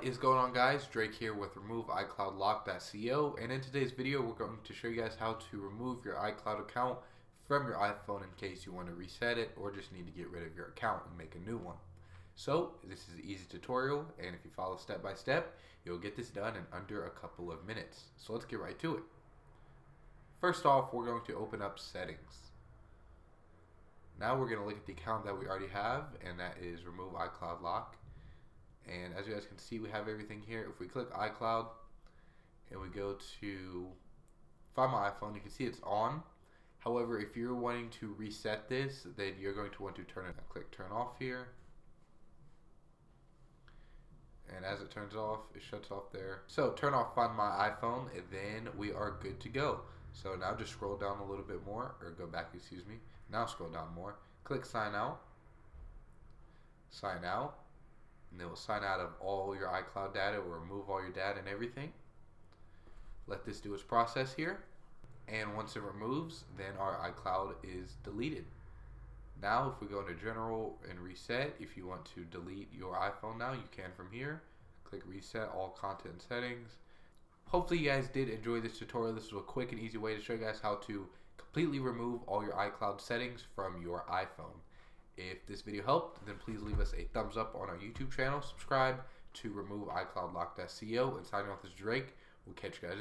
What is going on, guys? Drake here with RemoveICloudLock.co, and in today's video we're going to show you guys how to remove your iCloud account from your iPhone in case you want to reset it or just need to get rid of your account and make a new one. So this is an easy tutorial, and if you follow step by step you'll get this done in under a couple of minutes. So let's get right to it. First off, we're going to open up settings. Now we're going to look at the account that we already have, and that is Remove iCloud Lock. And as you guys can see, we have everything here. If we click iCloud and we go to Find My iPhone, you can see it's on. However, if you're wanting to reset this, then you're going to want to turn it. Click turn off here. And as it turns off, it shuts off there. So turn off Find My iPhone, and then we are good to go. So now just scroll down a little bit more, or go back, excuse me. Now scroll down more. Click sign out. Sign out. And it will sign out of all your iCloud data or remove all your data and everything. Let this do its process here. And once it removes, then our iCloud is deleted. Now if we go into general and reset, if you want to delete your iPhone now, you can from here. Click reset all content settings. Hopefully you guys did enjoy this tutorial. This was a quick and easy way to show you guys how to completely remove all your iCloud settings from your iPhone. If this video helped, then please leave us a thumbs up on our YouTube channel. Subscribe to RemoveICloudLock.co, and signing off as Drake. We'll catch you guys.